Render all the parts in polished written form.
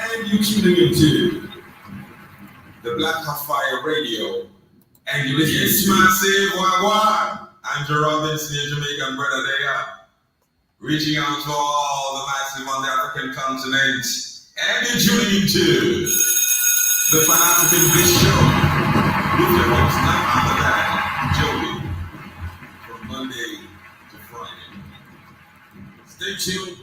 And you tuning into the Black Fire Radio. And you listen to Massive Wagwan. Andrew Robinson, your Jamaican brother there. Reaching out to all the massive on the African continent. And you're tuning into the Pan-African Bliss Show with your host, none other than Joey, from Monday to Friday. Stay tuned.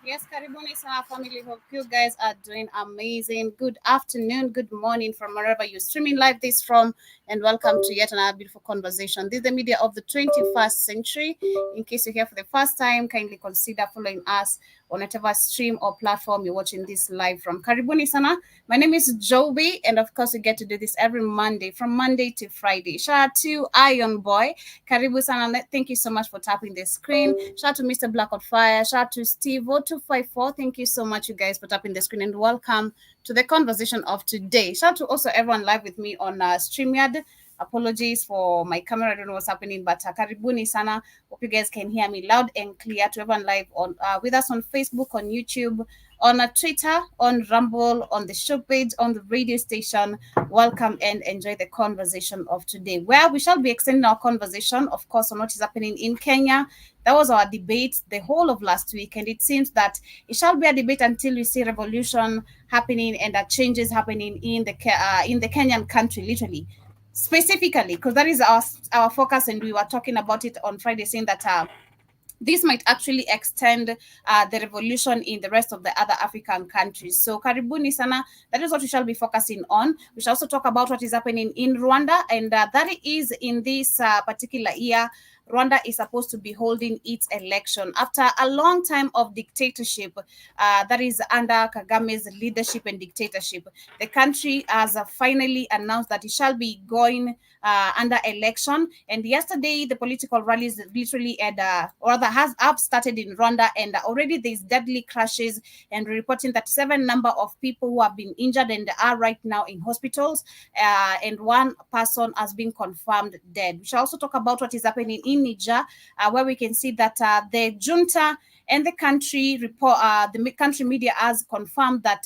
Yes, Karibuni Sana family. Hope you guys are doing amazing. Good afternoon, good morning from wherever you're streaming live this from, and welcome to yet another beautiful conversation. This is the media of the 21st century. In case you're here for the first time, kindly consider following us on whatever stream or platform you're watching this live from. Karibuni Sana. My name is Joey, and of course, we get to do this every Monday, from Monday to Friday. Shout out to Iron Boy. Karibu Sana. Thank you so much for tapping the screen. Shout out to Mr. Black on Fire. Shout out to Steve 254. Thank you so much, you guys, for tapping the screen, and welcome to the conversation of today. Shout out to also everyone live with me on StreamYard. Apologies for my camera. I don't know what's happening, but Karibuni Sana. Hope you guys can hear me loud and clear. To everyone live on with us on Facebook, on YouTube, on Twitter, on Rumble, on the show page, on the radio station. Welcome and enjoy the conversation of today, where we shall be extending our conversation, of course, on what is happening in Kenya. That was our debate the whole of last week, and it seems that it shall be a debate until we see revolution happening and changes happening in the Kenyan country, literally. Specifically, because that is our focus, and we were talking about it on Friday, saying that this might actually extend the revolution in the rest of the other African countries. So, Karibuni Sana, that is what we shall be focusing on. We shall also talk about what is happening in Rwanda, and that is in this particular year. Rwanda is supposed to be holding its election after a long time of dictatorship, that is under Kagame's leadership and dictatorship. The country has finally announced that it shall be going under election. And yesterday, the political rallies literally or rather have started in Rwanda, and already there's deadly crashes, and reporting that 7 number of people who have been injured and are right now in hospitals, and 1 person has been confirmed dead. We shall also talk about what is happening in Niger, where we can see that the junta and the country the country media has confirmed that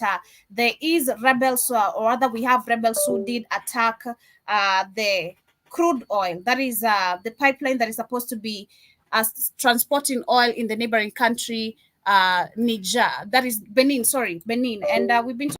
there is rebels, or rather we have rebels who did attack the crude oil, that is the pipeline that is supposed to be transporting oil in the neighboring country, Niger, that is Benin, and we've been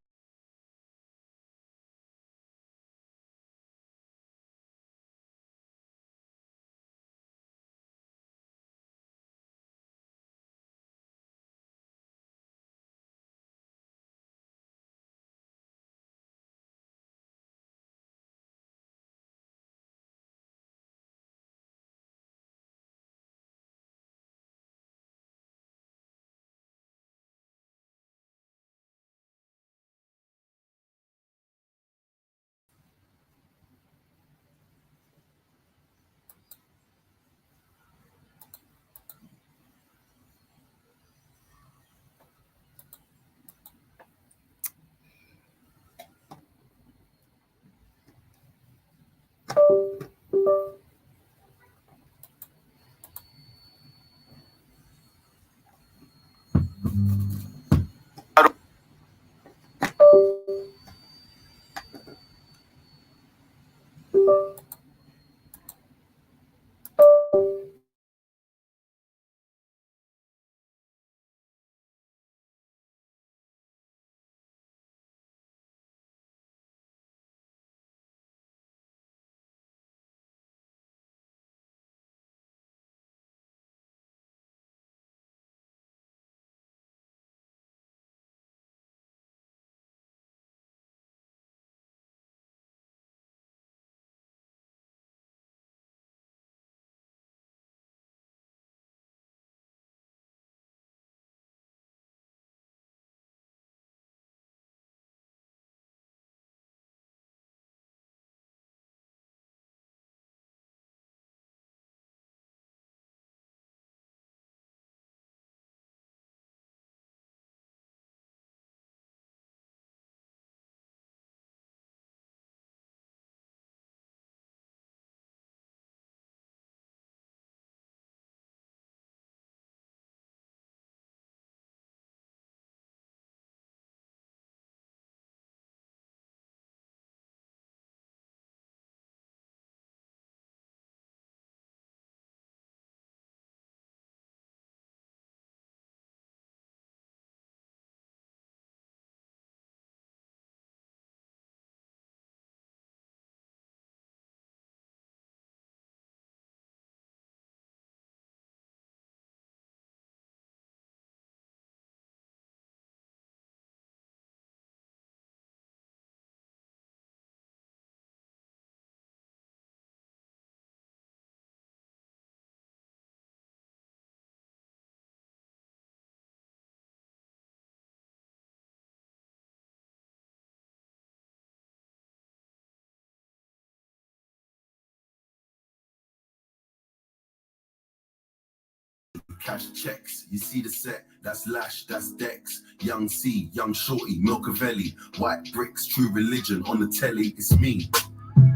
cash checks. You see the set, that's Lash, that's Dex. Young C, Young Shorty, Milcavelli, White Bricks, True Religion, on the telly, it's me.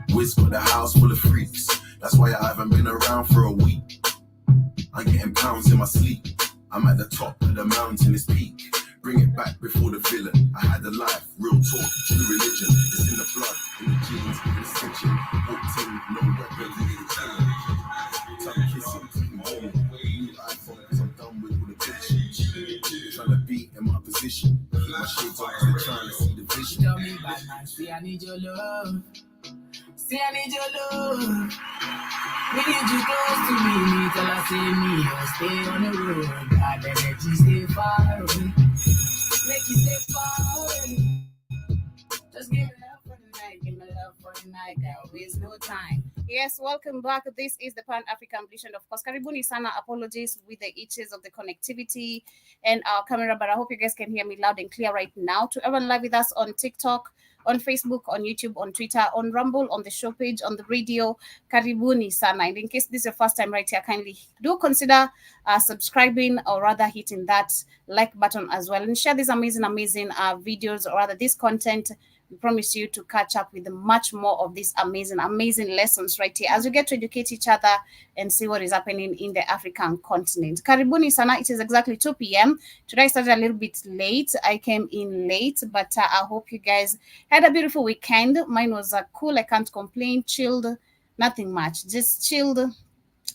Wiz got the house full of freaks, that's why I haven't been around for a week. I'm getting pounds in my sleep, I'm at the top of the mountain, it's peak. Bring it back before the villain. I had a life, real talk, true religion. It's in the blood, in the genes, in the stitching. Walked in, no weapons, in the challenge. Tongue kissing, new iPhone, cause I'm done with all the bitch. Trying to be in my position. My shades on, cause they're trying to see the vision. Tell me, bad man, say I need your love. Say I need your love. We need you close to me. Tell I say me, or stay on the road. Bad energy, stay far away. Make you stay far away. Just give me love for the night, give me love for the night. Can't waste no time. Yes, welcome back. This is the Pan-African Vision, of course. Karibuni sana. Apologies with the itches of the connectivity and our camera, but I hope you guys can hear me loud and clear right now. To everyone live with us on TikTok, on Facebook, on YouTube, on Twitter, on Rumble, on the show page, on the radio, karibuni sana. And in case this is your first time right here, kindly do consider subscribing or rather hitting that like button as well. And share these amazing videos or rather this content. We promise you to catch up with much more of these amazing lessons right here as we get to educate each other and see what is happening in the African continent. Karibuni sana. It is exactly 2 p.m. Today I started a little bit late. I came in late, but I hope you guys had a beautiful weekend. Mine was cool. I can't complain. Chilled. Nothing much. Just chilled.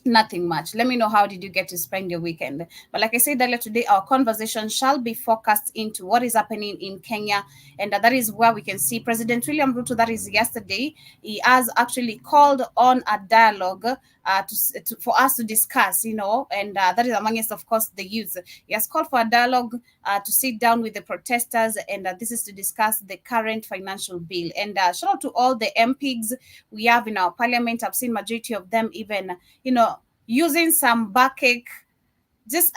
Nothing much. Let me know how did you get to spend your weekend. But like I said earlier today, our conversation shall be focused into what is happening in Kenya, and that is where we can see President William Ruto. That is yesterday, he has actually called on a dialogue for us to discuss, and that is amongst, of course, the youth. He has called for a dialogue to sit down with the protesters, and this is to discuss the current financial bill. And shout out to all the MPs we have in our parliament. I've seen majority of them even, using some backache, just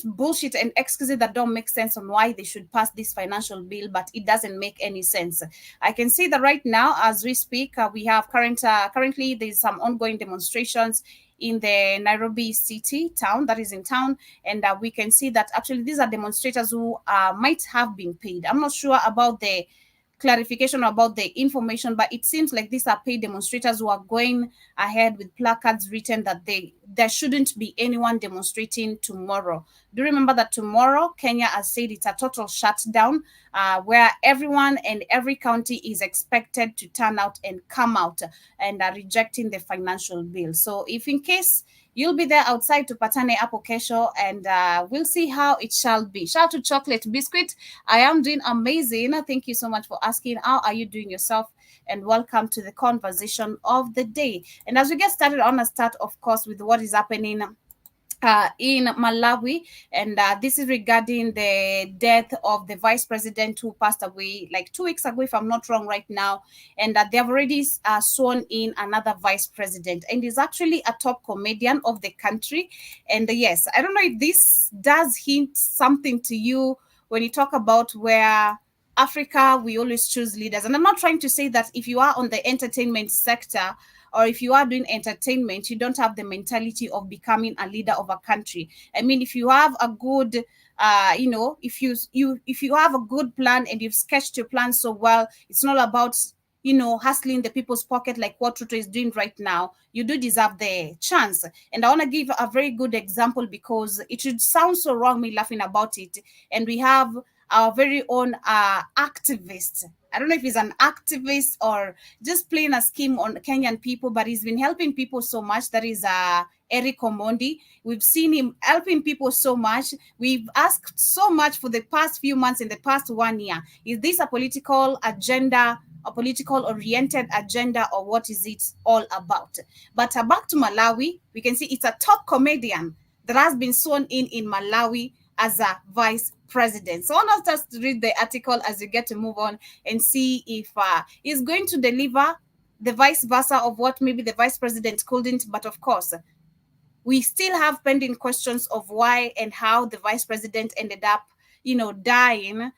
bullshit and excuses that don't make sense on why they should pass this financial bill, but it doesn't make any sense. I can see that right now as we speak, we have currently there's some ongoing demonstrations in the Nairobi city town that is in town, and we can see that actually these are demonstrators who might have been paid. I'm not sure about the clarification about the information, but it seems like these are paid demonstrators who are going ahead with placards written that there shouldn't be anyone demonstrating tomorrow. Do remember that tomorrow Kenya has said it's a total shutdown, where everyone and every county is expected to turn out and come out and are rejecting the financial bill. So if in case you'll be there outside to patane hapo kesho, and we'll see how it shall be. Shout out to Chocolate Biscuit. I am doing amazing. Thank you so much for asking. How are you doing yourself? And welcome to the conversation of the day. And as we get started, I want to start, of course, with what is happening in Malawi, and this is regarding the death of the vice president who passed away like 2 weeks ago, if I'm not wrong right now, and they have already sworn in another vice president, and he's actually a top comedian of the country. And yes, I don't know if this does hint something to you when you talk about where Africa, we always choose leaders. And I'm not trying to say that if you are on the entertainment sector or if you are doing entertainment, you don't have the mentality of becoming a leader of a country. I mean, if you have a good, if you have a good plan and you've sketched your plan so well, it's not about, hustling the people's pocket like what Ruto is doing right now. You do deserve the chance. And I want to give a very good example because it should sound so wrong, me laughing about it. And we have our very own activist. I don't know if he's an activist or just playing a scheme on Kenyan people, but he's been helping people so much. That is Eric Omondi. We've seen him helping people so much. We've asked so much for the past few months, in the past 1 year. Is this a political agenda, a political oriented agenda, or what is it all about? But back to Malawi, we can see it's a top comedian that has been sworn in Malawi as a vice president. So I want us to read the article as we get to move on and see if he's going to deliver the vice versa of what maybe the vice president couldn't. But of course, we still have pending questions of why and how the vice president ended up, dying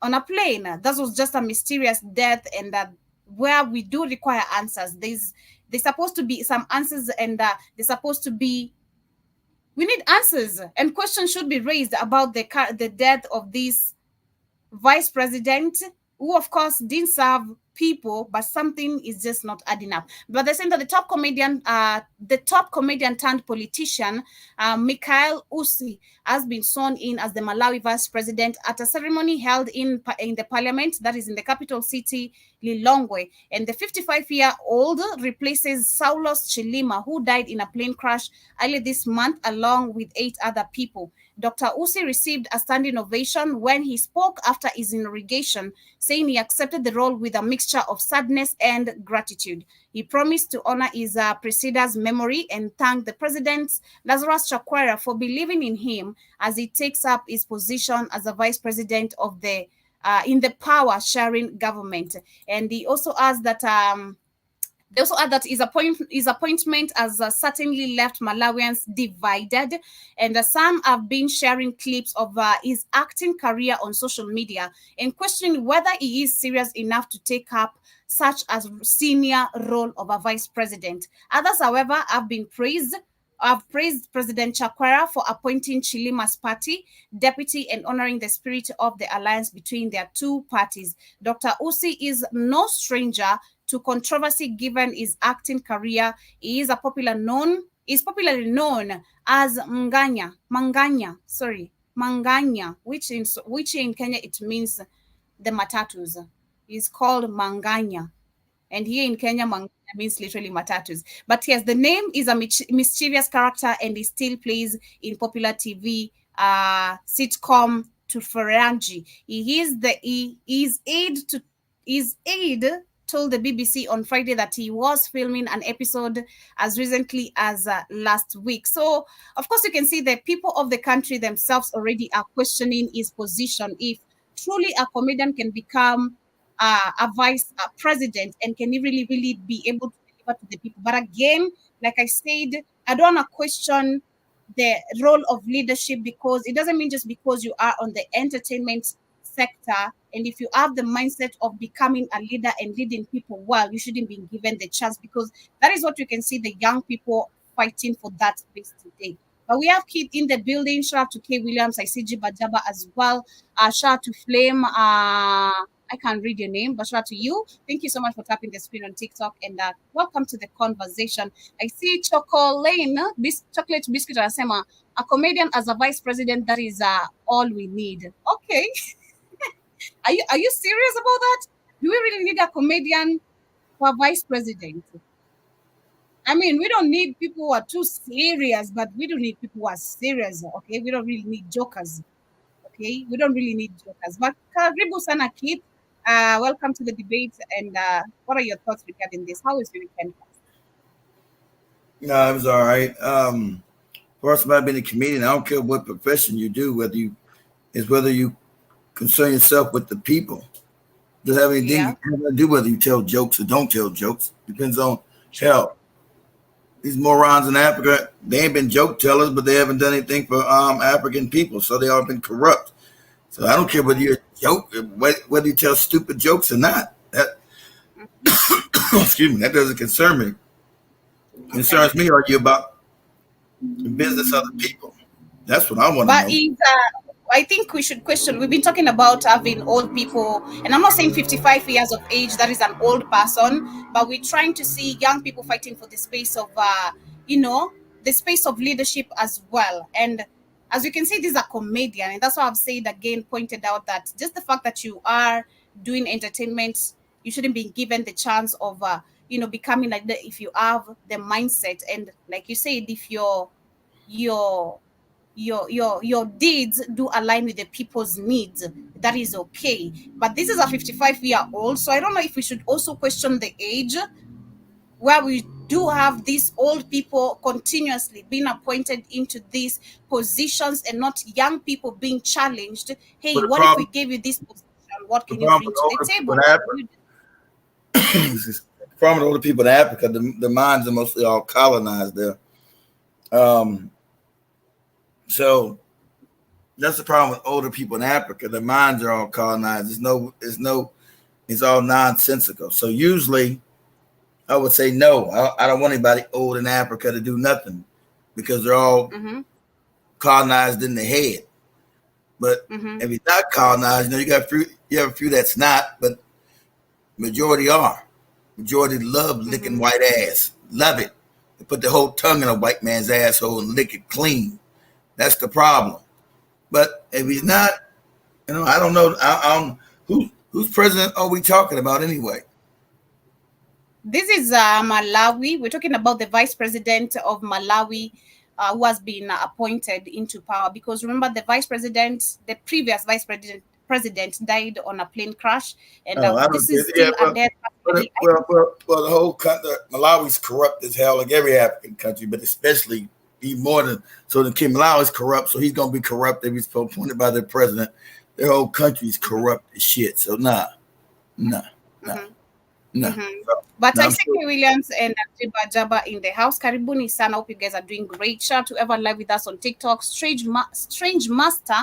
on a plane. That was just a mysterious death, and where we do require answers. There's supposed to be some answers, and there's supposed to be. We need answers, and questions should be raised about the death of this vice president, who of course didn't serve people, but something is just not adding up. But they're saying that the top comedian turned politician, Mikhail Usi, has been sworn in as the Malawi vice president at a ceremony held in the parliament, that is in the capital city, Lilongwe. And the 55-year-old replaces Saulos Chilima, who died in a plane crash earlier this month, along with 8 other people. Dr. Usi received a standing ovation when he spoke after his inauguration, saying he accepted the role with a mixture of sadness and gratitude. He promised to honor his predecessor's memory and thank the president, Lazarus Chakwera, for believing in him as he takes up his position as the vice president of in the power-sharing government. And he also asked that They also add that his appointment has certainly left Malawians divided, and some have been sharing clips of his acting career on social media and questioning whether he is serious enough to take up such a senior role of a vice president. Others, however, have praised President Chakwera for appointing Chilima's party deputy and honoring the spirit of the alliance between their two parties. Dr. Usi is no stranger to controversy given his acting career. He is popularly known as Manganya, which in Kenya it means the matatus. He's called Manganya. And here in Kenya, Manganya means literally matatus. But yes, the name is a mischievous character, and he still plays in popular TV sitcom to Ferangi. His aide told the BBC on Friday that he was filming an episode as recently as last week. So, of course, you can see the people of the country themselves already are questioning his position. If truly a comedian can become a vice president and can really be able to deliver to the people. But again, like I said, I don't want to question the role of leadership, because it doesn't mean just because you are on the entertainment sector and if you have the mindset of becoming a leader and leading people well, you shouldn't be given the chance, because that is what you can see the young people fighting for that space today. But we have Kid in the building. Shout out to K Williams. I see Jibajaba as well. Shout out to Flame. I can't read your name, but shout out to you. Thank you so much for tapping the screen on TikTok, and welcome to the conversation. I see Chocolate Biscuit Anasema, a comedian as a vice president, that is all we need. Okay. Are you serious about that? Do we really need a comedian for vice president? I mean, we don't need people who are too serious, but we don't need people who are serious, okay? We don't really need jokers, okay? We don't really need jokers. But karibu sana Kid. Welcome to the debate, and what are your thoughts regarding this? How is your weekend? No, it was all right. First about being a comedian, I don't care what profession you do, whether you concern yourself with the people. Does have anything to do whether you tell jokes or don't tell jokes. Depends on hell. These morons in Africa, they ain't been joke tellers, but they haven't done anything for African people, so they all been corrupt. So I don't care whether you're a joke, whether you tell stupid jokes or not. That excuse me, that doesn't concern me. It concerns me argue about the business of the people. That's what I want to know. I think we should question. We've been talking about having old people, and I'm not saying 55 years of age, that is an old person, but we're trying to see young people fighting for the space of, the space of leadership as well. And as you can see, this is a comedian, and that's why I've said again, pointed out that just the fact that you are doing entertainment, you shouldn't be given the chance of, becoming like that if you have the mindset. And like you said, if your deeds do align with the people's needs, that is okay. But this is a 55-year-old, so I don't know if we should also question the age, where we do have these old people continuously being appointed into these positions and not young people being challenged. Hey, what if we gave you this position? What can you bring to the table? The problem with older people in Africa, the minds are mostly all colonized there. So that's the problem with older people in Africa. Their minds are all colonized. It's all nonsensical. So usually I would say no. I don't want anybody old in Africa to do nothing, because they're all colonized in the head. But if he's not colonized, you have a few that's not, but majority are. Majority love licking white ass. Love it. They put the whole tongue in a white man's asshole and lick it clean. That's the problem. But if he's not, I don't know. Whose president are we talking about anyway? This is Malawi. We're talking about the vice president of Malawi, who has been appointed into power. Because remember, the previous vice president died on a plane crash, and this is still a death. Well, the whole country, Malawi's corrupt as hell, like every African country, but especially even more than so. The King Malawi's corrupt, so he's gonna be corrupt if he's appointed by their president. Their whole country's corrupt as shit. So nah. No. But No, I I'm see sure. K. Williams and Jiba Jaba in the house. Karibuni sana. Hope you guys are doing great. Shout out to whoever live with us on TikTok. Strange Master.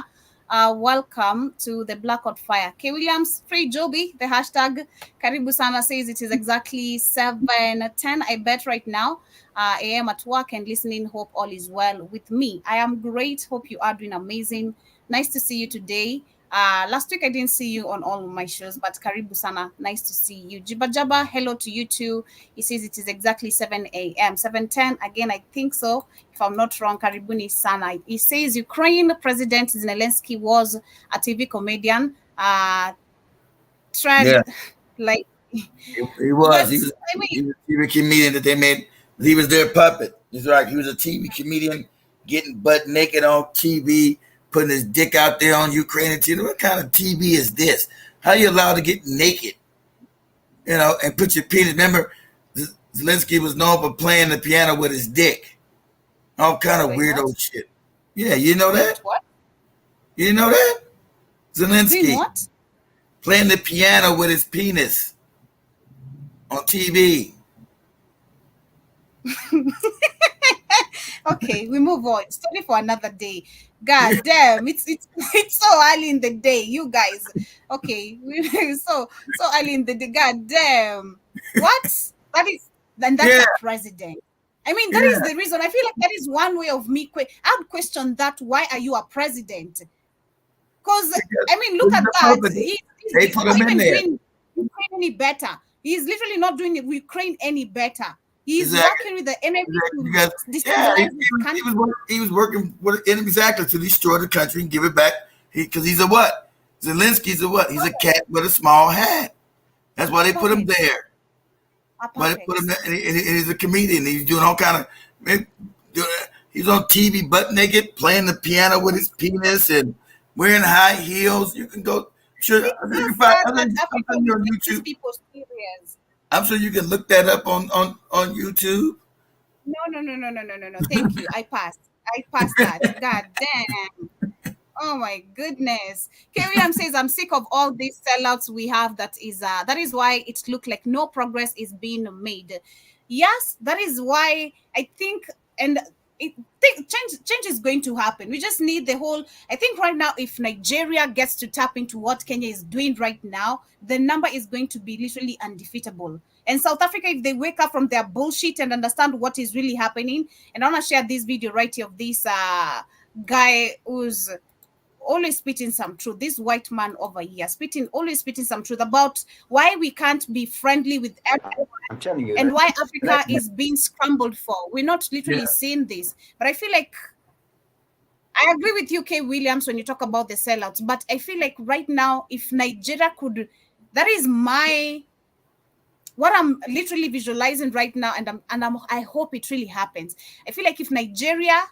Welcome to the Blackout Fire. K. Williams, Free Joby, the hashtag Karibu Sana says it is exactly 7:10. I bet right now. I am at work and listening. Hope all is well with me. I am great. Hope you are doing amazing. Nice to see you today. Last week I didn't see you on all of my shows, but Karibu Sana, nice to see you. Jiba Jaba, hello to you too. He says it is exactly 7 a.m. 7:10. Again, I think so. If I'm not wrong, Karibuni Sana. He says Ukraine President Zelensky was a TV comedian. Tried Yeah, like he what? was. He was. I mean, He was a TV comedian that they made. He was their puppet. He's right. He was a TV comedian getting butt naked on TV, putting his dick out there on Ukrainian TV. What kind of TV is this? How are you allowed to get naked? You know, and put your penis. Remember, Zelensky was known for playing the piano with his dick. All kind of wait, weirdo what? shit. Yeah, you know that? What? You know that? Doing Zelensky what? playing the piano with his penis on TV. Okay, we move on. Story for another day. God damn, it's so early in the day, you guys. Okay, so early in the day. God damn, what? Then that's Yeah. a president. I mean, that Yeah. is the reason. I feel like that is one way of me. I would question that. Why are you a president? Because I mean, look at that. They He's put not him in even there. doing Ukraine any better. He's literally not doing Ukraine any better. He's Exactly. working with the enemy Because, to destabilize his country. he was working with the enemy exactly to destroy the country and give it back. Because he's a what? Zelensky's a what? He's a cat with a small hat. That's why they put him there. Why they put him there? And he's a comedian. He's doing all kind of. He's on TV butt naked, playing the piano with his penis and wearing high heels. You can go. Sure, you can find Africa on YouTube. People serious. I'm sure you can look that up on YouTube. No. Thank you. I passed that. God damn. Oh my goodness. K. William says, I'm sick of all these sellouts we have. That is why it looked like no progress is being made. Yes, that is why I think, and change is going to happen. We just need the whole. I think right now, if Nigeria gets to tap into what Kenya is doing right now, the number is going to be literally undefeatable. And South Africa, if they wake up from their bullshit and understand what is really happening, and I want to share this video right here of this guy who's always spitting some truth. This white man over here always spitting some truth about why we can't be friendly with everyone. I'm telling you, and why Africa is being scrambled for. We're not literally seeing this, but I feel like I agree with you, K. Williams, when you talk about the sellouts. But I feel like right now, if Nigeria could, that is what I'm literally visualizing right now, and I hope it really happens. I feel like if Nigeria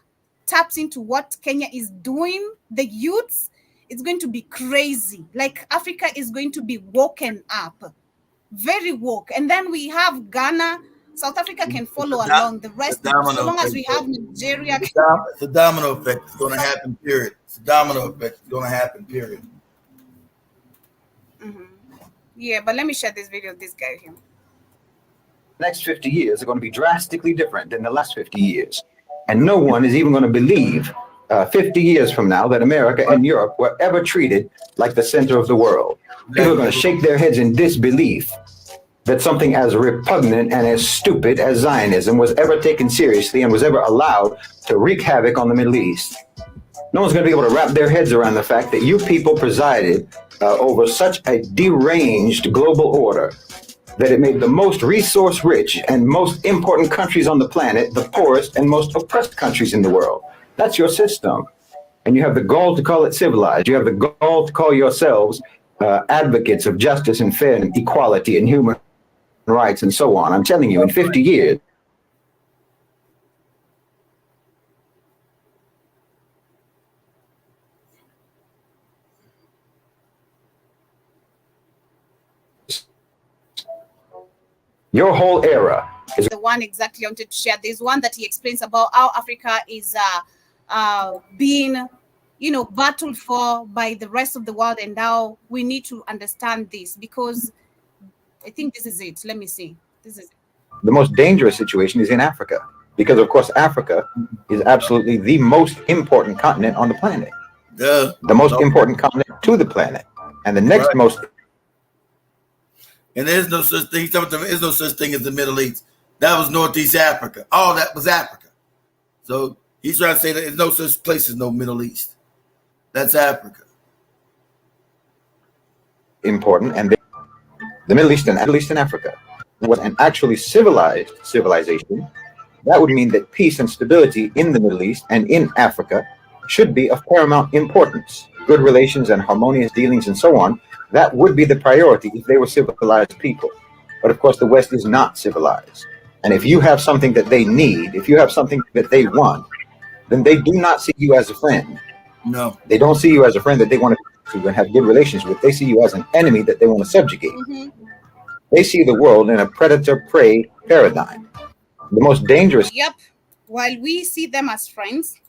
taps into what Kenya is doing, the youths, it's going to be crazy. Like Africa is going to be woken up, very woke. And then we have Ghana, South Africa can follow along. The rest, so long as we have Nigeria. It's a domino effect. It's going to happen, period. It's a domino effect. It's going to happen, period. Yeah, but let me share this video of this guy here. Next 50 years are going to be drastically different than the last 50 years. And no one is even going to believe 50 years from now that America and Europe were ever treated like the center of the world. People are going to shake their heads in disbelief that something as repugnant and as stupid as Zionism was ever taken seriously and was ever allowed to wreak havoc on the Middle East. No one's going to be able to wrap their heads around the fact that you people presided over such a deranged global order that it made the most resource-rich and most important countries on the planet the poorest and most oppressed countries in the world. That's your system. And you have the gall to call it civilized. You have the gall to call yourselves advocates of justice and fairness and equality and human rights and so on. I'm telling you, in 50 years, your whole era is the one exactly I wanted to share. There's one that he explains about how Africa is being, battled for by the rest of the world, and how we need to understand this, because I think this is it. Let me see. This is it. The most dangerous situation is in Africa, because of course Africa is absolutely the most important continent on the planet. The most important continent to the planet, and the next most. And there's no such thing. There's no such thing as the Middle East. That was Northeast Africa. All that was Africa. So he's trying to say that there's no such place as no Middle East. That's Africa. Important, and the Middle East and Africa was an actually civilized civilization. That would mean that peace and stability in the Middle East and in Africa should be of paramount importance. Good relations and harmonious dealings and so on, that would be the priority if they were civilized people. But of course, the West is not civilized. And if you have something that they need, if you have something that they want, then they do not see you as a friend. No. They don't see you as a friend that they want to have good relations with. They see you as an enemy that they want to subjugate. They see the world in a predator-prey paradigm. The most dangerous. Yep. While we see them as friends,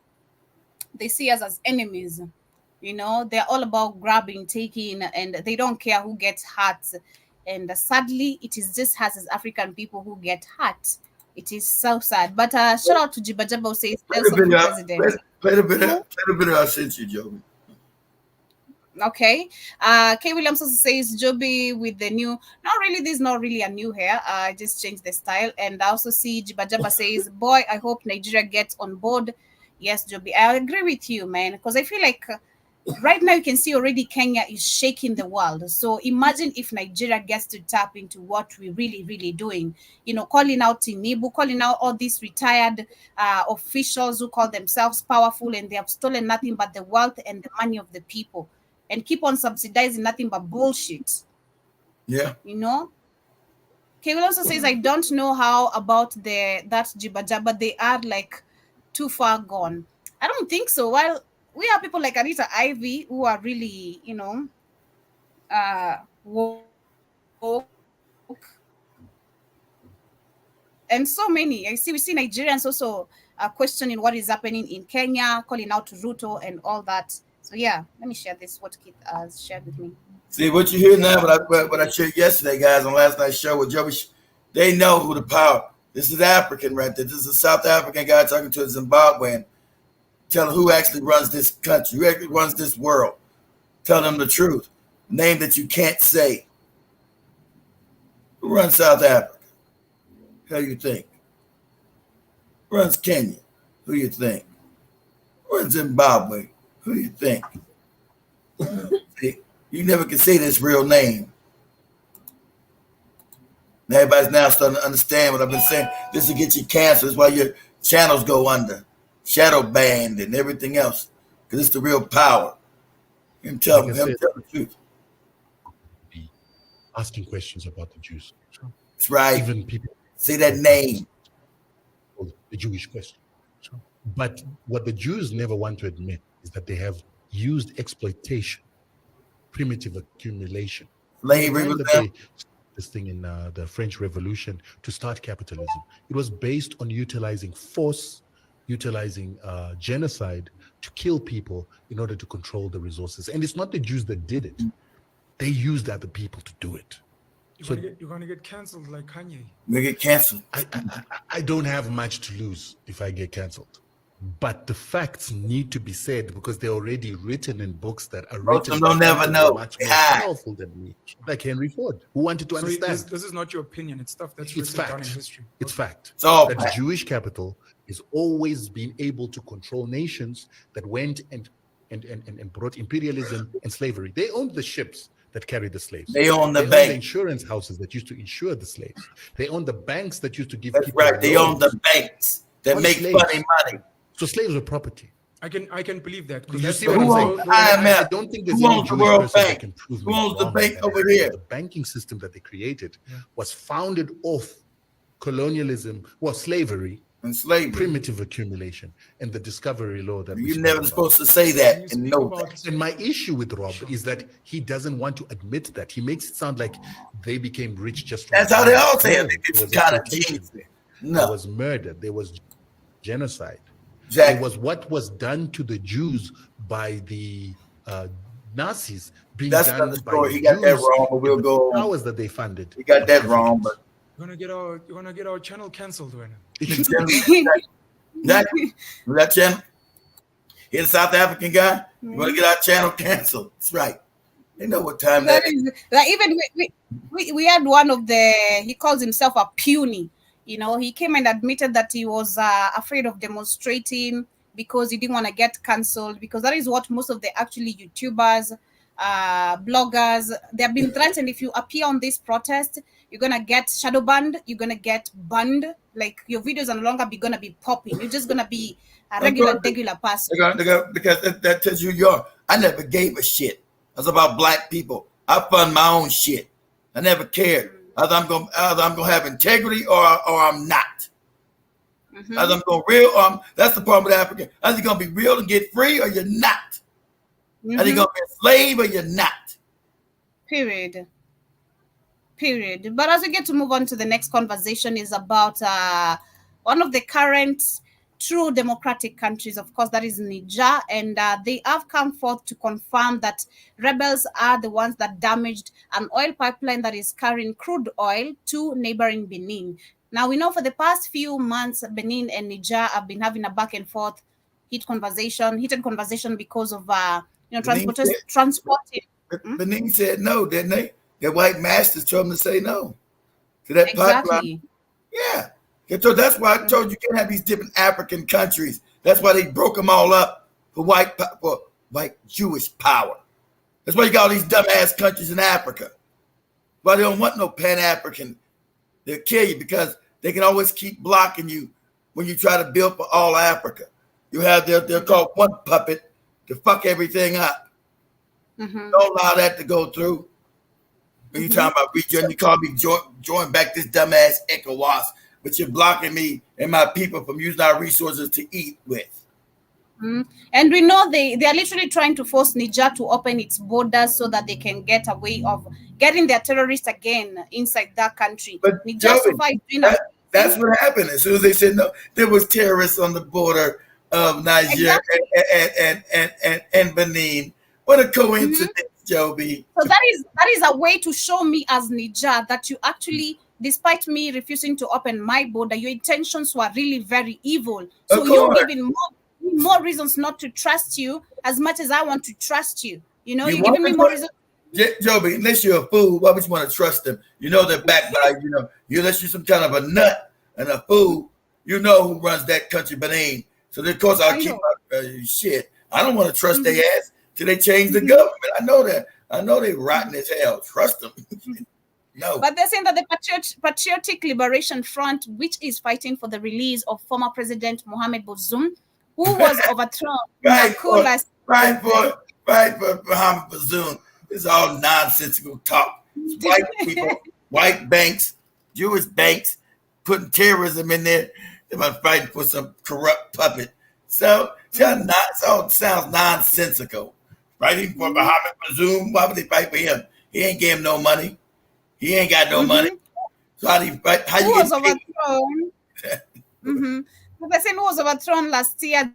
they see us as enemies. You know, they're all about grabbing, taking, and they don't care who gets hurt. And sadly, it is just us as African people who get hurt. It is so sad. But shout out to Jibajaba who says, President. Play a bit of I sent you, Joby. Okay. K. Williams also says Joby with the new, this is not really a new hair. I just changed the style. And I also see Jibajaba says, boy, I hope Nigeria gets on board. Yes, Joby, I agree with you, man, because I feel like right now you can see already Kenya is shaking the world. So imagine if Nigeria gets to tap into what we're really doing, you know, calling out Tinubu, calling out all these retired officials who call themselves powerful, and they have stolen nothing but the wealth and the money of the people and keep on subsidizing nothing but bullshit. Yeah. You know? Kevin also says, I don't know how about that Jibajaba, they are like too far gone. I don't think so. While we have people like Anita Ivy who are really, you know, woke, and so many. We see Nigerians also questioning what is happening in Kenya, calling out to Ruto and all that. So yeah, let me share this. What Keith shared with me. See what you hear now. What I shared yesterday, guys, on last night's show with Joey. They know who the power. This is African right there. This is a South African guy talking to a Zimbabwean. Tell who actually runs this country, who actually runs this world. Tell them the truth. Name that you can't say. Who runs South Africa? Who you think? Who runs Kenya? Who you think? Who runs Zimbabwe? Who you think? See, you never can say this real name. And everybody's now starting to understand what I've been saying. This will get you cancer. That's why your channels go under. Shadow banned and everything else. Because it's the real power. Him tell the truth. Be asking questions about the Jews. That's right. Even people say that name. The Jewish question. But what the Jews never want to admit is that they have used exploitation, primitive accumulation. Slavery was there. This thing in the French Revolution to start capitalism. It was based on utilizing force, utilizing genocide to kill people in order to control the resources. And it's not the Jews that did it. They used other people to do it. You're going to get canceled like Kanye. We get canceled. I don't have much to lose if I get canceled. But the facts need to be said because they're already written in books that are written by people much more powerful than me, like Henry Ford, who wanted to understand. This is not your opinion. It's stuff that's written down in history. It's fact. That Jewish capital has always been able to control nations that went and brought imperialism and slavery. They owned the ships that carried the slaves. They owned the bank. Insurance houses that used to insure the slaves. They owned the banks that used to give people. Right. They owned the banks that make funny money. So slaves were property. I can believe that. You see what I'm saying? I don't think there's any Jewish person that can prove who owns the bank over here? The banking system that they created was founded off colonialism, slavery, and slavery, primitive accumulation, and the discovery law that you're never supposed to say that and know that. And my issue with Rob is that he doesn't want to admit that. He makes it sound like they became rich just from that's how they all say it. It's kind of genius. No, there was murder. There was genocide. Exactly. It was what was done to the Jews by the Nazis being That's done another by story. He got that Jews wrong, but we'll and the go on. powers that they funded. He got that wrong, but You're gonna get our channel cancelled right now. it should that channel. He's a South African guy. You want to get our channel canceled? That's right. They know what time that is. Like even we had one of he calls himself a puny. You know, he came and admitted that he was afraid of demonstrating because he didn't want to get cancelled, because that is what most of the actually YouTubers, bloggers, they have been threatened. If you appear on this protest, you're gonna get shadow banned, you're gonna get banned, like your videos are no longer gonna be popping. You're just gonna be a regular person. Because that tells you I never gave a shit. That's about black people. I fund my own shit. I never cared. Either I'm gonna have integrity or I'm not. Either I'm going real or that's the problem with Africa. Either you're gonna be real and get free or you're not. Either you're gonna be a slave or you're not. Period. But as we get to move on to the next conversation is about one of the current true democratic countries, of course, that is Niger, and they have come forth to confirm that rebels are the ones that damaged an oil pipeline that is carrying crude oil to neighboring Benin. Now, we know for the past few months, Benin and Niger have been having a back and forth heated conversation because of transporting. Benin said no, didn't they? Their white masters told them to say no to that pipeline. Yeah. So that's why I told you can't have these different African countries. That's why they broke them all up for white Jewish power. That's why you got all these dumbass countries in Africa. Why they don't want no Pan-African. They'll kill you because they can always keep blocking you when you try to build for all Africa. You have they're called one puppet to fuck everything up. Don't allow that to go through. When you talking about region, you call me join back this dumbass ECOWAS, but you're blocking me and my people from using our resources to eat with. And we know they are literally trying to force Niger to open its borders so that they can get a way of getting their terrorists again inside that country. But Niger that's what happened. As soon as they said no, there was terrorists on the border of Niger and Benin. What a coincidence, Joby. So that is a way to show me as Niger that you actually, despite me refusing to open my border, your intentions were really very evil. So you're giving more reasons not to trust you as much as I want to trust you. You know, you're giving me more reasons. Joby, unless you're a fool, why would you want to trust them? You know they're backed by, unless you're some kind of a nut and a fool, you know who runs that country, Benin. So of course I'll keep my shit. I don't want to trust their ass till they change the government. I know that. I know they rotten as hell. Trust them. No. But they're saying that the Patriotic Liberation Front, which is fighting for the release of former President Mohamed Bazoum, who was overthrown. Right for Mohamed Bazoum. This is all nonsensical talk. White people, white banks, Jewish banks, putting terrorism in there. They're about fighting for some corrupt puppet. So it all sounds nonsensical. Fighting for Mohamed Bazoum, why would they fight for him? He ain't gave him no money. He ain't got no money. So how do you fight? How you was overthrown? The person who was overthrown last year,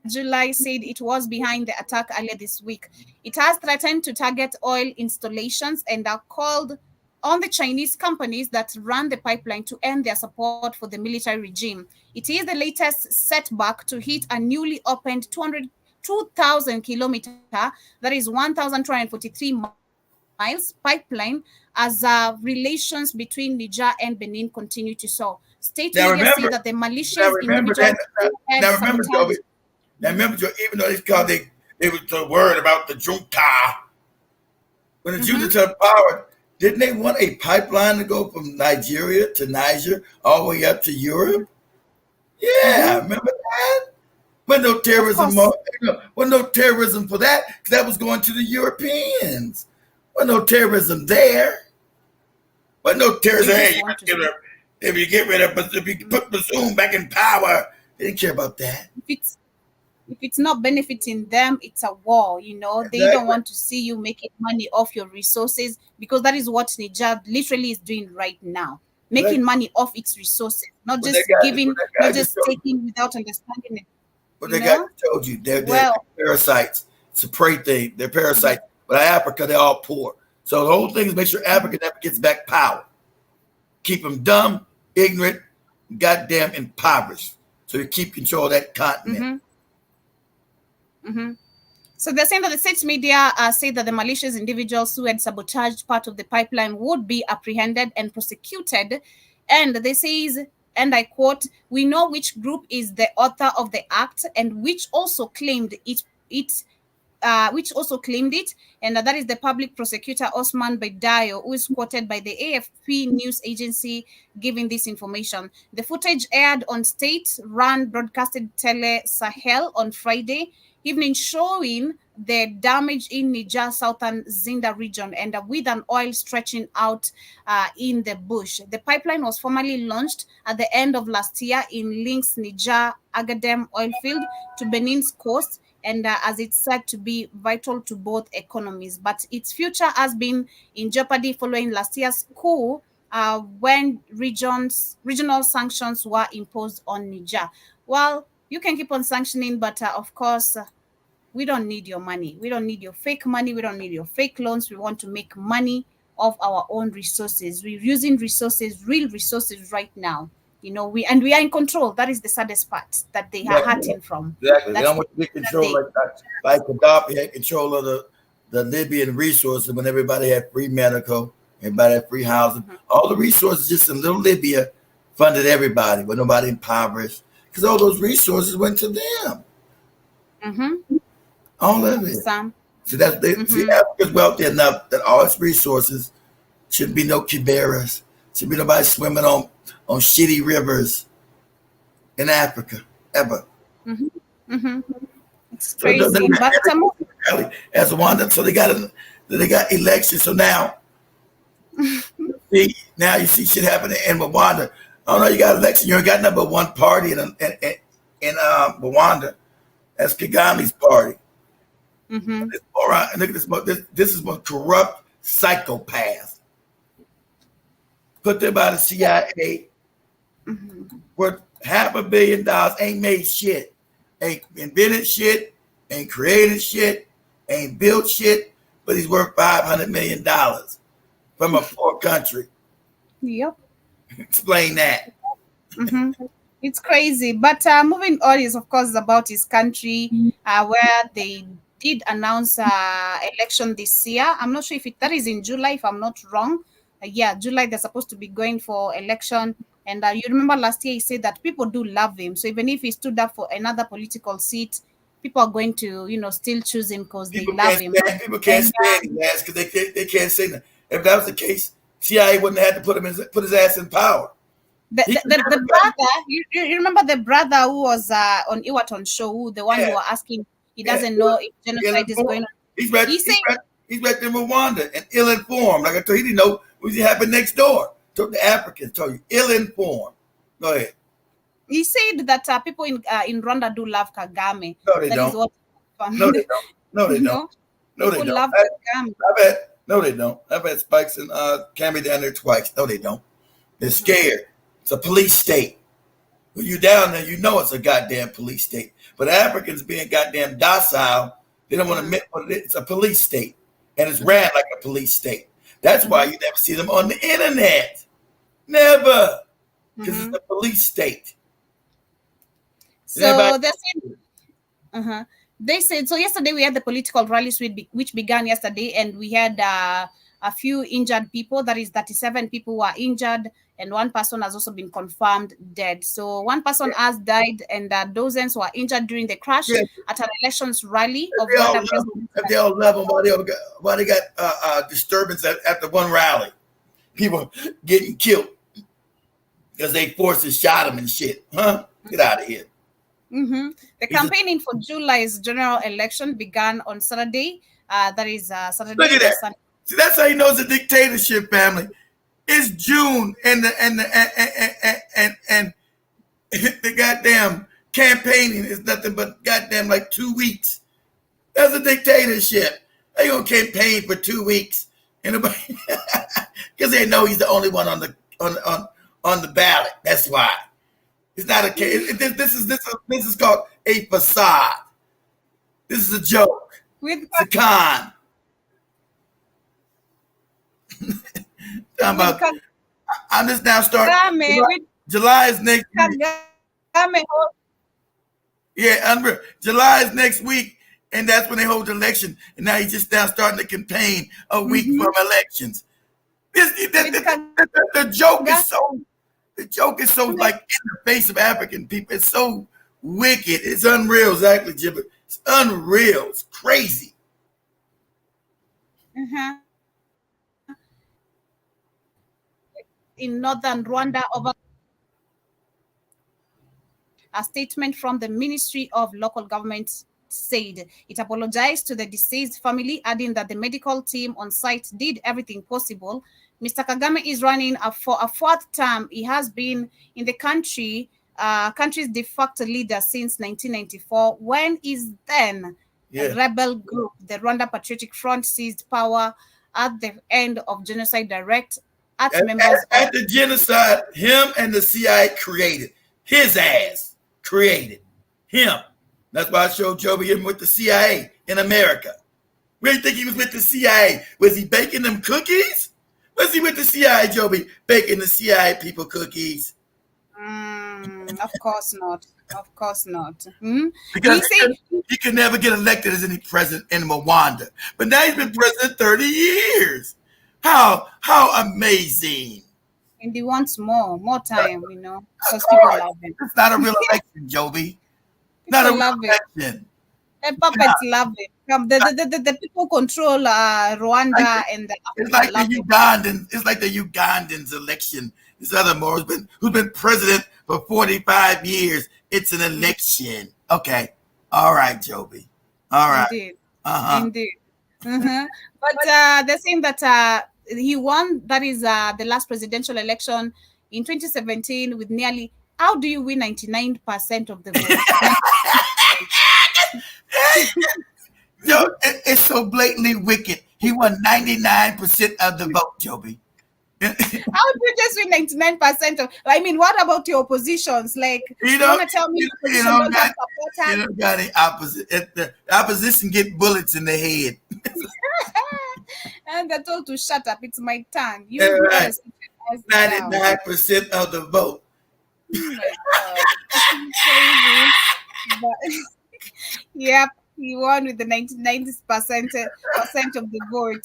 July, said it was behind the attack earlier this week. It has threatened to target oil installations and are called on the Chinese companies that run the pipeline to end their support for the military regime. It is the latest setback to hit a newly opened 2,000 kilometer, that is 1,243 miles pipeline, as relations between Niger and Benin continue to soar. State media say that the malicious individuals. Now remember, even though they were worried about the junta, when the junta took power, didn't they want a pipeline to go from Nigeria to Niger all the way up to Europe? Yeah, remember that? But no terrorism, no terrorism for that, because that was going to the Europeans. Well, no terrorism there. But no terrorism. Hey, if you put Bazoum back in power, they didn't care about that. If it's not benefiting them, it's a war. They don't want to see you making money off your resources, because that is what Niger literally is doing right now, making money off its resources, not just giving, not just taking without understanding it. But they told you they're parasites. It's a prey thing. They're parasites. But Africa, they're all poor. So the whole thing is make sure Africa never gets back power. Keep them dumb, ignorant, goddamn impoverished. So you keep control of that continent. So they're saying that the state media say that the malicious individuals who had sabotaged part of the pipeline would be apprehended and prosecuted. And they say, and I quote, "We know which group is the author of the act and which also claimed it, and that is the public prosecutor Osman Bedayo, who is quoted by the AFP news agency giving this information. The footage aired on state-run broadcasted Tele Sahel on Friday evening, showing the damage in Niger southern Zinda region and with an oil stretching out in the bush. The pipeline was formally launched at the end of last year in links Niger Agadem oil field to Benin's coast, and as it's said to be vital to both economies. But its future has been in jeopardy following last year's coup when regional sanctions were imposed on Niger. Well, you can keep on sanctioning, but of course, we don't need your money. We don't need your fake money. We don't need your fake loans. We want to make money of our own resources. We're using resources, real resources right now. You know, we are in control. That is the saddest part that they are hurting from. Exactly. They don't want to get control like Gaddafi had control of the Libyan resources when everybody had free medical, everybody had free housing. All the resources just in little Libya funded everybody, but nobody impoverished because all those resources went to them. All of it. See, see, Africa's wealthy enough that all its resources should be no Kiberas, should be nobody swimming on shitty rivers in Africa ever. It's crazy. So But as Rwanda, so they got elections. So now, see, now you see shit happening in Rwanda. Oh no, you got election. You ain't got number one party in Rwanda. That's Kagami's party. All right, and look at this. This is one corrupt psychopath put there by the CIA. Worth $500 million, ain't made shit, ain't invented shit, ain't created shit, ain't built shit, but he's worth $500 million from a poor country. Yep. Explain that. It's crazy. But moving on is, of course, about his country, where they did announce election this year. I'm not sure if that is in July, if I'm not wrong. July, they're supposed to be going for election. And you remember last year he said that people do love him. So even if he stood up for another political seat, people are going to, still choose him because they love him. People can't stand him because they can't say that. If that was the case, CIA wouldn't have had to put his ass in power. The brother, you remember the brother who was on Iwaton show, the one who were asking, he doesn't know if genocide is going on. He's right in Rwanda and ill-informed. Like I told you, he didn't know what was happening next door. Told the Africans, told you, ill-informed. Go ahead. He said that people in Rwanda do love Kagame. No, they don't. No, they don't. No, they don't. No, they don't. Love Kagame. No, they don't. I've had Spikes and Cammy down there twice. No, they don't. They're scared. It's a police state. When you're down there, you know it's a goddamn police state. But Africans being goddamn docile, they don't want to admit what it is. It's a police state. And it's ran like a police state. That's why you never see them on the internet. Never. Because it's a police state. So they said, so yesterday we had the political rallies which began yesterday, and we had a few injured people. That is 37 people who are injured, and one person has also been confirmed dead. So one person has died, and dozens were injured during the crash at an elections rally of If they all love them, why they got disturbance at the one rally? People getting killed because they forced and shot them and shit. Huh? Get out of here. The campaigning for July's general election began on Saturday. That is Saturday. Look at that. Sunday. See, that's how you know it's a dictatorship, family. It's June, and the goddamn campaigning is nothing but goddamn like 2 weeks. That's a dictatorship. They gonna campaign for 2 weeks, and because they know he's the only one on the ballot. That's why. It's not a case. This is called a facade. This is a joke. It's a con. talking about. With I'm just now starting. Kagame, with July is next week. Kagame. Yeah, unreal. July is next week, and that's when they hold the election. And now he's just now starting to campaign a week from elections. The joke is so like in the face of African people. It's so wicked. It's unreal, exactly, Jibber. It's unreal. It's crazy. In northern Rwanda, over a statement from the Ministry of Local Government said it apologized to the deceased family, adding that the medical team on site did everything possible. Mr. Kagame is running for a fourth term. He has been in the country's de facto leader since 1994, when his then rebel group, the Rwanda Patriotic Front, seized power at the end of genocide direct at members at the genocide. Him and the CIA created his ass. Created him. That's why I showed Joby him with the CIA in America. Where do you think he was with the CIA? Was he baking them cookies? Was he with the CIA, Joby, baking the CIA people cookies? Of course not. Of course not. Because he could never get elected as any president in Rwanda. But now he's been president 30 years. How amazing. And he wants more time, because people love him. It's not a real election, Joby. Not a real election. The puppets love it. The people control Rwanda, and it's like the Ugandans. It's like the Ugandans election. This other Moor who's been president for 45 years. It's an election. Okay. All right, Joby. All right. Indeed. But they're saying that he won. That is the last presidential election in 2017 with nearly. How do you win 99% of the vote? Yo, it's so blatantly wicked. He won 99% of the vote, Joby. How do you just win 99% of? I mean, what about your oppositions? Like, you want to tell me you don't got any opposite. The opposition get bullets in the head. And they're told to shut up. It's my turn. You 99% of the vote. Oh my God. Yep, he won with the 90% of the vote,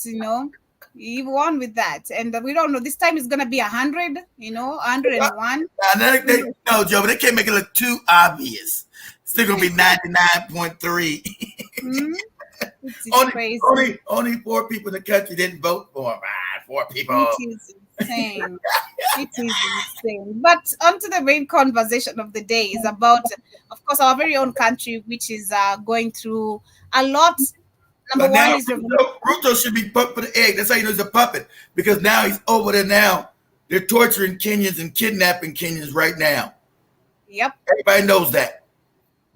He won with that. And we don't know. This time it's going to be 100, 101. No, Joe, but they can't make it look too obvious. It's still going to be 99.3. Only 4 people in the country didn't vote for him. 4 people. It is insane. It is insane. But on to the main conversation of the day is about, of course, our very own country, which is going through a lot. Number one is Ruto should be put for the egg. That's how you know he's a puppet, because now he's over there now. They're torturing Kenyans and kidnapping Kenyans right now. Yep. Everybody knows that.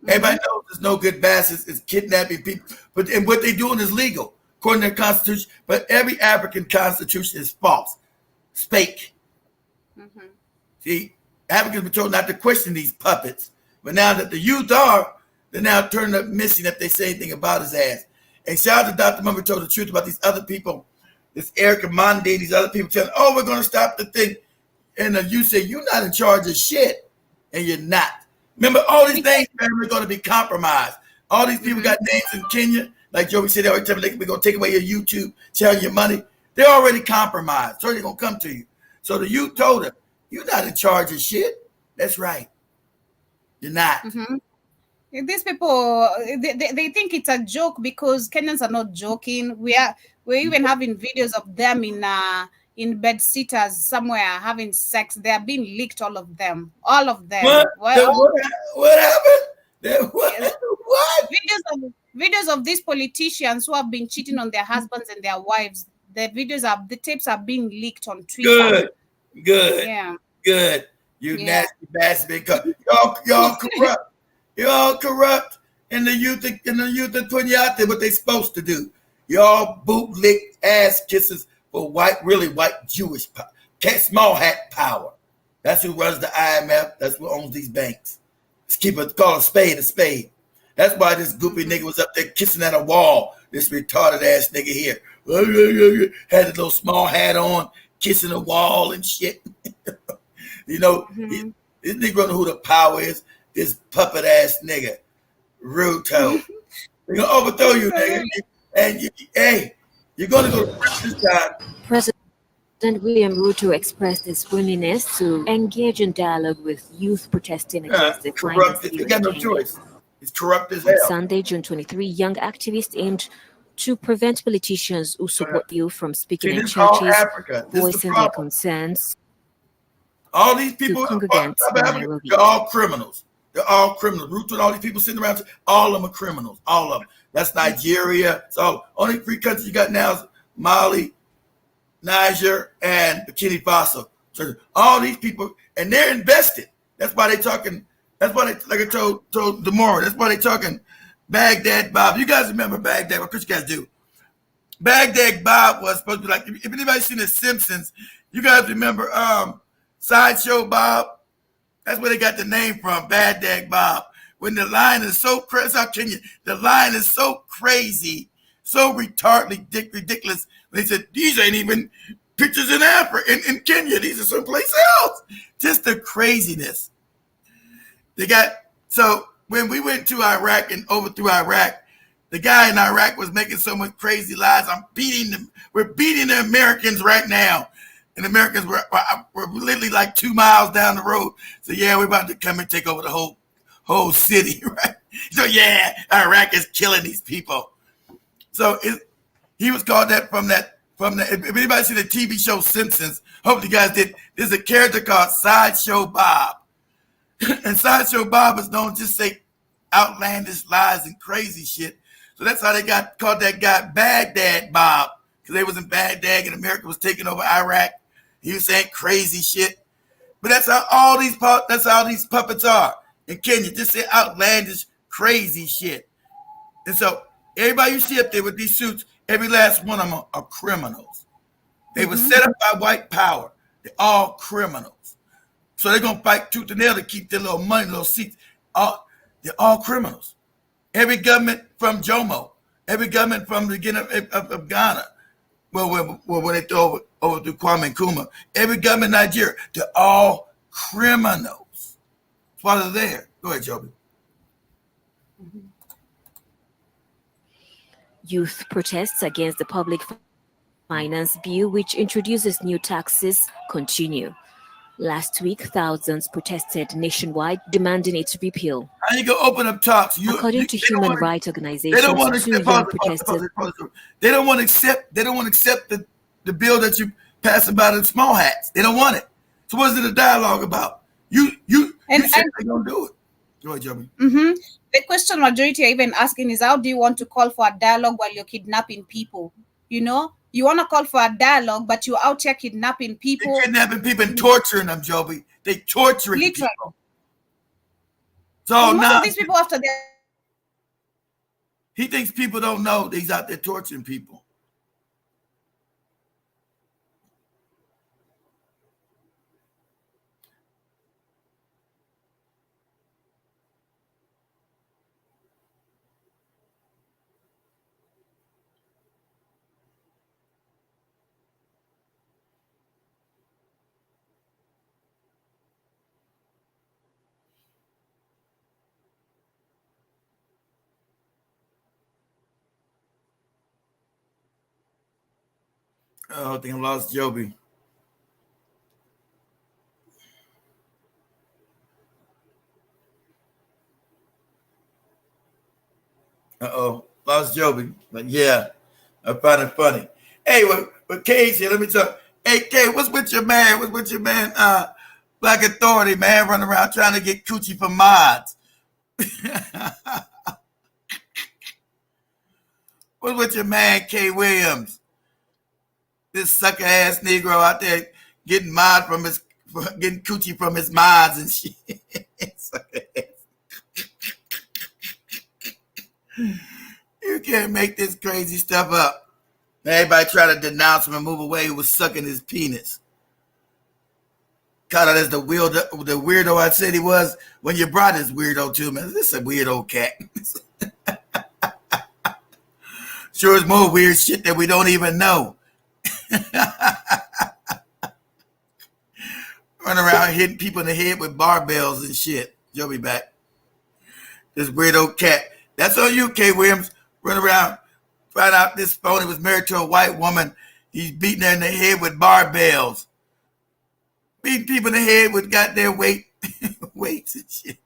Everybody knows there's no good bastards. It's kidnapping people. And what they're doing is legal, according to their constitution. But every African constitution is false. It's fake. See, Africans been told not to question these puppets. But now that the youth are, they're now turning up missing if they say anything about his ass. And shout out to Dr. Mummy told the truth about these other people, this Erica Monde, these other people telling, we're going to stop the thing. And you say, you're not in charge of shit. And you're not. Remember, all these things are going to be compromised. All these people got names in Kenya. Like Joey said, every time we're going to take away your YouTube channel, your money. They're already compromised. So they're going to come to you. So the youth told them, you're not in charge of shit. That's right. You're not. These people, they think it's a joke, because Kenyans are not joking. We're even having videos of them in bed sitters somewhere having sex. They are being leaked, all of them. What happened? What? Videos of these politicians who have been cheating on their husbands and their wives. The tapes are being leaked on Twitter. Good. Yeah. Good. You nasty bastard. Y'all corrupt. Y'all corrupt, and the youth are putting you out there what they supposed to do. Y'all bootlick ass kisses for really white Jewish power. Small hat power. That's who runs the IMF. That's who owns these banks. Let's call a spade a spade. That's why this goopy nigga was up there kissing at a wall. This retarded ass nigga here had a little small hat on, kissing a wall and shit. You know, this nigga know who the power is. This puppet ass nigga, Ruto. They're gonna overthrow you, nigga. And you're gonna go to prison this time. President William Ruto expressed his willingness to engage in dialogue with youth protesting against the finance bill. You got no choice. It's corrupt as On hell. Sunday, June 23, young activists aimed to prevent politicians who support you from speaking in churches, voicing their concerns. All these people, congregants in Nairobi. They're all criminals. They're all criminals. Ruto and all these people sitting around, all of them are criminals. All of them. That's Nigeria. So only 3 countries you got now is Mali, Niger, and Burkina Faso. So all these people, and they're invested. That's why they talking. That's why they, like I told Demora. That's why they talking Baghdad Bob. You guys remember Baghdad? What you guys do? Baghdad Bob was supposed to be like. If anybody's seen The Simpsons, you guys remember Sideshow Bob? That's where they got the name from, Baghdad Bob. When the line is so crazy, how can you? The line is so crazy, so retardedly ridiculous. They said these ain't even pictures in Africa, in Kenya. These are someplace else. Just the craziness. They got, so when we went to Iraq and overthrew Iraq, the guy in Iraq was making so much crazy lies. We're beating the Americans right now. And the Americans were literally like 2 miles down the road. So yeah, we're about to come and take over the whole city, right? So yeah, Iraq is killing these people. So he was called that from that. If anybody seen the TV show Simpsons, hope you guys did. There's a character called Sideshow Bob. And Sideshow Bob is known to just say outlandish lies and crazy shit. So that's how they called that guy Baghdad Bob, because they was in Baghdad and America was taking over Iraq. He was saying crazy shit. But that's how all these puppets are in Kenya. Just say outlandish, crazy shit. And so everybody you see up there with these suits, every last one of them are criminals. They were set up by white power. They're all criminals. So they're going to fight tooth and nail to keep their little money, little seats. They're all criminals. Every government from Jomo, every government from the beginning of Ghana, well, when they throw over to Kwame Nkrumah, every government in Nigeria, they're all criminals. That's why they're there. Go ahead, Joby. Youth protests against the public finance bill, which introduces new taxes, continue. Last week, thousands protested nationwide, demanding its repeal. How you go open up talks? According to human rights organizations, they don't want to protested. They don't want to accept the bill that you pass about in small hats. They don't want it. So what is it a dialogue about? You said they don't do it. Go ahead, Joby. The question majority are even asking is, how do you want to call for a dialogue while you're kidnapping people? You know, you want to call for a dialogue, but you're out here kidnapping people. They're kidnapping people and torturing them, Joby. They torturing literally people. So now these people after that. He thinks people don't know that he's out there torturing people. Oh, I think I lost Joby. Lost Joby. But yeah, I find it funny. Hey, but Casey, let me talk. Hey, Kay, what's with your man? What's with your man? Black Authority, man, running around trying to get coochie for mods. What's with your man, K. Williams? This sucker ass Negro out there getting getting coochie from his mods and shit. You can't make this crazy stuff up. Everybody try to denounce him and move away who was sucking his penis. Caught out as the weirdo I said he was when you brought this weirdo to me. This is a weird old cat. Sure is more weird shit that we don't even know. Run around hitting people in the head with barbells and shit. You'll be back. This weirdo cat. That's on you, K. Williams. Run around. Find out this phony was married to a white woman. He's beating her in the head with barbells. Beating people in the head with goddamn weights and shit.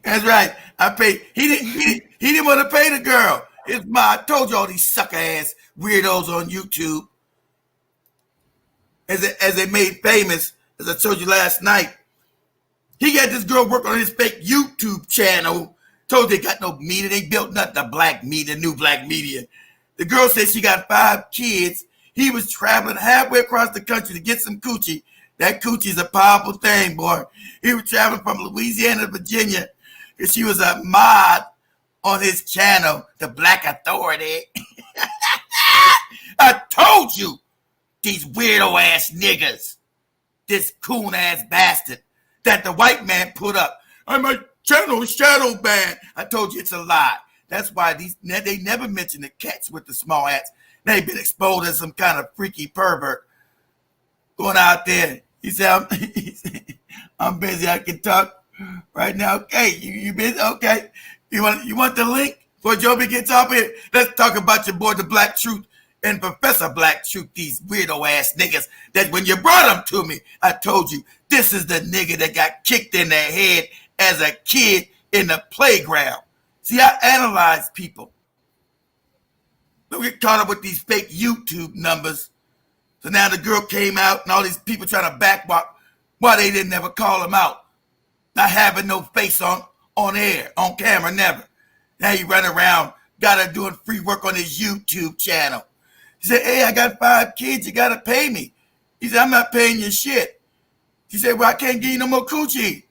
That's right. I paid. He didn't want to pay the girl. I told you all these sucker ass weirdos on YouTube. As they made famous, as I told you last night, he got this girl working on his fake YouTube channel. Told they got no media. They built nothing. The black media, new black media. The girl said she got 5 kids. He was traveling halfway across the country to get some coochie. That coochie's a powerful thing, boy. He was traveling from Louisiana to Virginia because she was a mod on his channel, The Black Authority. I told you, these weirdo ass niggas, this coon ass bastard that the white man put up. My channel is shadow banned. I told you it's a lie. That's why they never mention the cats with the small hats. They've been exposed as some kind of freaky pervert going out there. He said, I'm busy. I can talk right now. Okay, you busy? Okay. You want the link for Joby gets up here? Let's talk about your boy, the Black Truth, and Professor Black Truth, these weirdo ass niggas that when you brought them to me, I told you, this is the nigga that got kicked in the head as a kid in the playground. See, I analyze people. Don't get caught up with these fake YouTube numbers. So now the girl came out and all these people trying to backwalk why they didn't ever call him out. Not having no face on air, on camera, never. Now you run around, got her doing free work on his YouTube channel. He said, hey, I got 5 kids, you got to pay me. He said, I'm not paying you shit. She said, well, I can't give you no more coochie.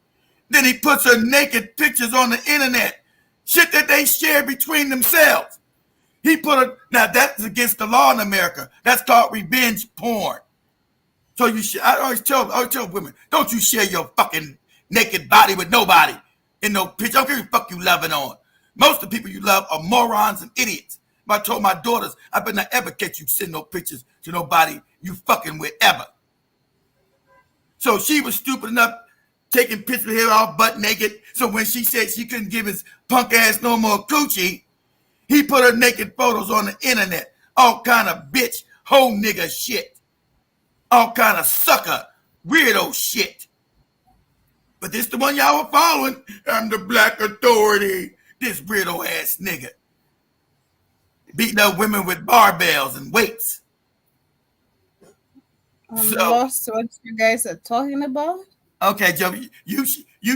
Then he puts her naked pictures on the internet. Shit that they share between themselves. He put her, now that's against the law in America. That's called revenge porn. So I always tell women, don't you share your fucking naked body with nobody in no picture. I don't care who the fuck you loving on. Most of the people you love are morons and idiots. I told my daughters, I better not ever catch you send no pictures to nobody you fucking with ever. So she was stupid enough taking pictures of him all butt naked. So when she said she couldn't give his punk ass no more coochie, he put her naked photos on the internet. All kind of bitch, hoe nigga shit. All kind of sucker, weirdo shit. But this the one y'all were following. I'm the Black Authority. This weirdo ass nigga. Beating up women with barbells and weights. I'm lost what you guys are talking about. Okay, Joby, you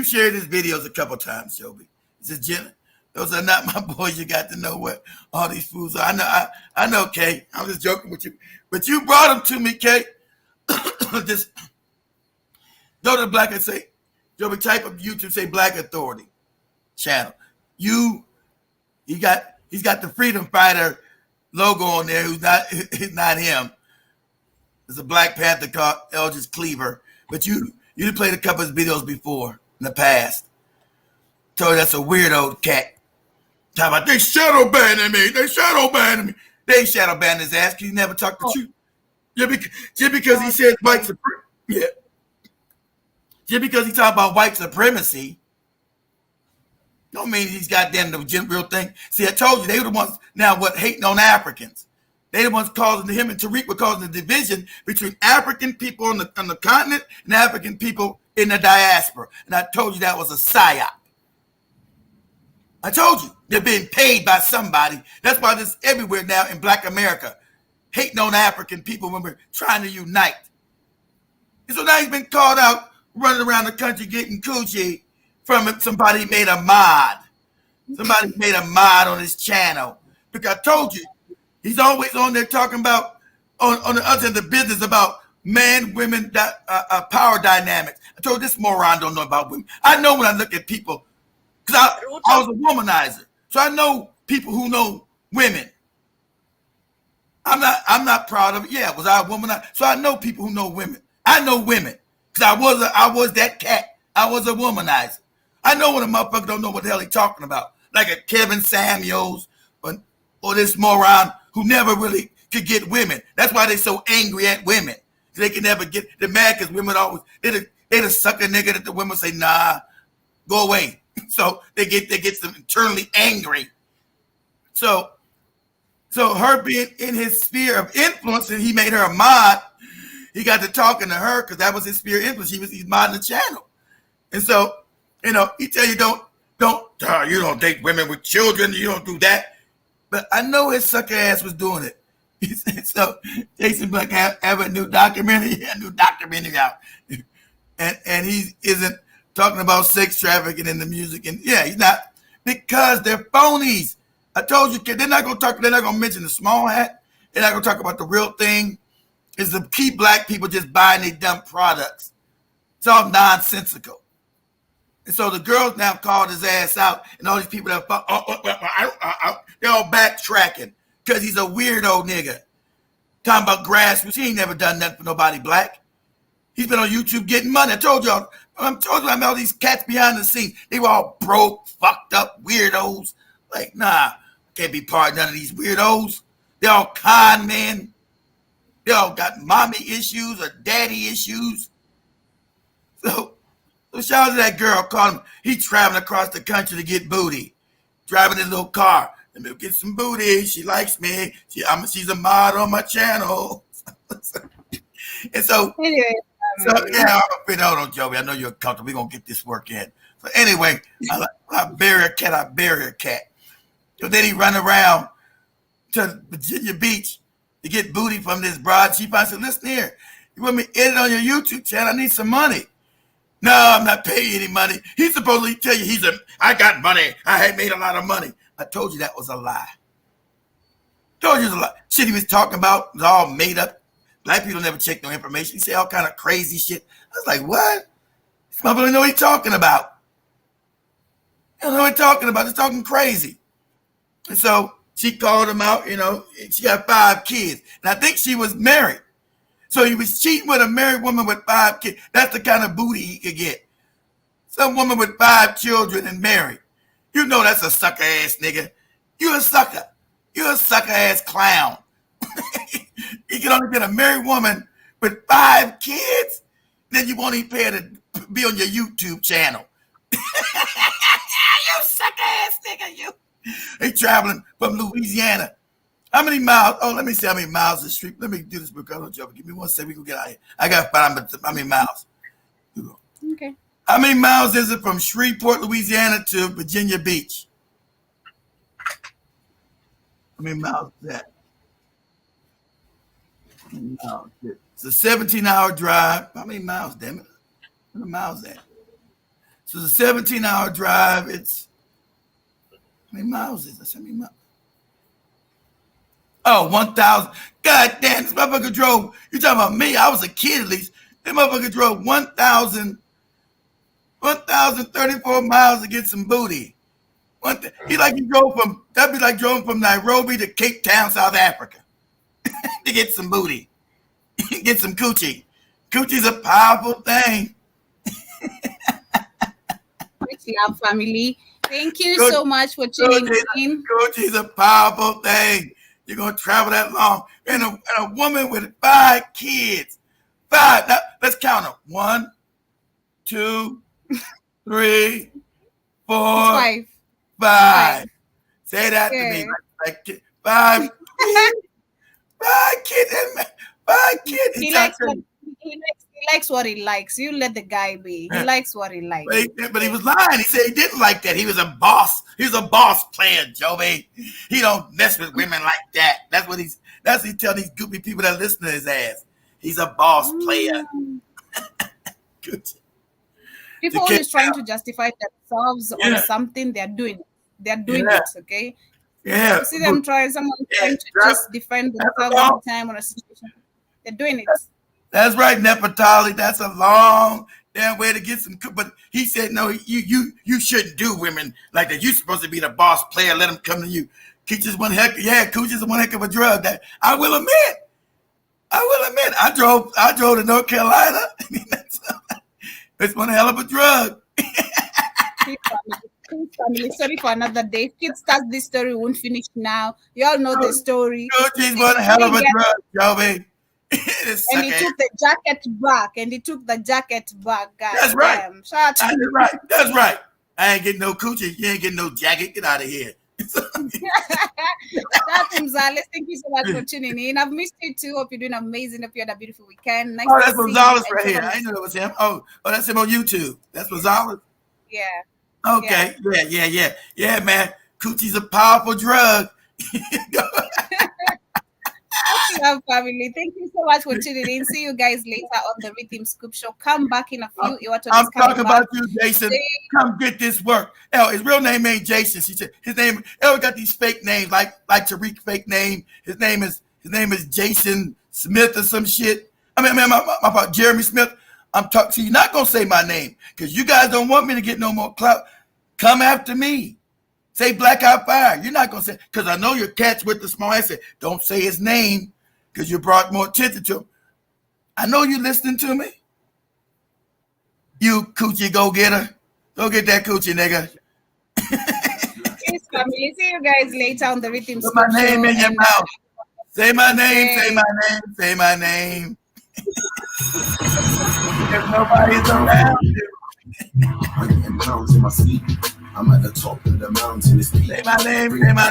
shared his videos a couple times, Joby. Jenna, those are not my boys. You got to know what all these fools are. I know, Kay. I'm just joking with you. But you brought them to me, Kay. Just go to the Black and say, Joby, type of YouTube, say Black Authority channel. He's got the Freedom Fighter logo on there. It's not him. It's a Black Panther called Eldridge Cleaver. But you played a couple of his videos before in the past. Told you that's a weirdo cat. Talking about they shadow banning me. They shadow banning me. They ain't shadow banning his ass because he never talked the truth. Just because he said white supremacy. Yeah. Just because he talked about white supremacy don't mean he's goddamn the real thing. See, I told you, they were the ones now hating on Africans. They the ones causing him and Tariq were causing the division between African people on the continent and African people in the diaspora. And I told you that was a psyop. I told you they're being paid by somebody. That's why this is everywhere now in Black America, hating on African people when we're trying to unite. And so now he's been called out running around the country getting coochie from somebody made a mod. Somebody made a mod on his channel. Because I told you, he's always on there talking about, on the other end of the business about man, women, power dynamics. I told you this moron don't know about women. I know when I look at people, because I was a womanizer. So I know people who know women. I'm not proud of it. Yeah, was I a womanizer? So I know people who know women. I know women. Because I was that cat. I was a womanizer. I know when a motherfucker don't know what the hell he's talking about. Like a Kevin Samuels or this moron who never really could get women. That's why they're so angry at women. They can never get. They're mad because women always they the sucker nigga that the women say, nah, go away. So they get them internally angry. So her being in his sphere of influence, and he made her a mod. He got to talking to her because that was his sphere of influence. He's modding the channel, and so he tell you don't you don't date women with children. You don't do that. But I know his sucker ass was doing it. So Jason Black have a new documentary out, and he isn't talking about sex trafficking in the music, and he's not, because they're phonies. I told you, kid, they're not gonna mention the small hat. They're not gonna talk about the real thing. Is to keep black people just buying their dumb products. It's all nonsensical. And so the girls now called his ass out, and all these people that they're all backtracking because he's a weirdo nigga. Talking about grassroots. He ain't never done nothing for nobody black. He's been on YouTube getting money. I told y'all, I'm all these cats behind the scenes. They were all broke, fucked up weirdos. Like, nah, can't be part of none of these weirdos. They're all con men. They all got mommy issues or daddy issues. So shout out to that girl. Call him. He traveling across the country to get booty. Driving his little car. Let me get some booty. She likes me. She's a mod on my channel. And so, Anyway. Don't Joey. I know you're comfortable. We're going to get this work in. So anyway, I bury a cat. So then he run around to Virginia Beach to get booty from this broad. She finally said, listen here, you want me to edit on your YouTube channel? I need some money. No, I'm not paying you any money. He's supposedly tell you I got money. I had made a lot of money. I told you that was a lie. Told you it was a lie. Shit he was talking about was all made up. Black people never check no information. He say all kind of crazy shit. I was like, what? This motherfucker don't know what he's talking about. He don't know what he's talking about. He's talking crazy. And so she called him out, she got 5 kids. And I think she was married. So he was cheating with a married woman with 5 kids. That's the kind of booty he could get. Some woman with 5 children and married. You know that's a sucker ass nigga. You're a sucker. You're a sucker ass clown. You can only get a married woman with 5 kids, then you won't even pay her to be on your YouTube channel. You sucker ass nigga, you. They traveling from Louisiana. How many miles? Oh, let me see how many miles the street. Let me do this because I'm joking. Give me 1 second. We can get out of here. I got to find how many miles. Okay. How many miles is it from Shreveport, Louisiana to Virginia Beach? How many miles is that? No, it's a 17-hour drive. How many miles, damn it? How many miles is that? So it's a 17-hour drive. It's how many miles is this? How many miles? Oh, 1,000. God damn, this motherfucker drove. You talking about me? I was a kid at least. This motherfucker drove 1,034 miles to get some booty. He drove from, that'd be like driving from Nairobi to Cape Town, South Africa. To get some booty. Get some coochie. Coochie's a powerful thing. Love family. Thank you so much for tuning in. Coochie's a powerful thing. You're going to travel that long. And a woman with 5 kids. 5. Now, let's count them. 1, 2, 3, 4, 5. Say that to me. Like 5. 5 kids. 5 kids. He likes what he likes. You let the guy be. He likes what he likes. But he was lying. He said he didn't like that. He was a boss. He was a boss player, Joey. He don't mess with women like that. That's what he tell these goopy people that listen to his ass. He's a boss player. People always trying to justify themselves on something they're doing. They're doing it, okay? Yeah. You see them trying to just defend themselves all the time on a situation. They're doing it. That's right, Nepatali. That's a long damn way to get some. But he said, no, you shouldn't do women like that. You're supposed to be the boss player. Let them come to you. Cooch is one heck of a drug. That I will admit. I drove to North Carolina. It's one hell of a drug. family. Sorry for another day. If it starts this story, we won't finish now. You all know the story. Coochie's one hell of a drug, Joby. And he took the jacket back. God That's right. damn. Shout out to That's right. That's right. I ain't getting no coochie. You ain't getting no jacket. Get out of here. Shout out to Mzales. Thank you so much for tuning in. I've missed you too. Hope you're doing amazing. Hope you had a beautiful weekend. Nice That's to see Gonzalez you. right here. I didn't know that was him. Oh, that's him on YouTube. That's Gonzalez. Yeah. Okay. Yeah, man. Coochie's a powerful drug. Family, thank you so much for tuning in. See you guys later on the Rhythm Scoop Show. Come back in a few. I'm talking about you, Jason. Come get this work. His real name ain't Jason. She said his name. Got these fake names like Tariq fake name. His name is Jason Smith or some shit. I mean, my Jeremy Smith. I'm talking to you. Not gonna say my name because you guys don't want me to get no more clout. Come after me. Say Blackout Fire. You're not gonna say because I know your cat's with the small ass. Don't say his name because you brought more attention to him. I know you listening to me. You coochie go getter. Go get that coochie, nigga. Peace, family. See you guys later on the Rhythm Scoop Put my name Show in your mouth. Say my name. Say my name. Say my name. If nobody's around you. I'm getting pounds in my sleep. I'm at the top of the mountain. It's peak. Say my name. Say my name.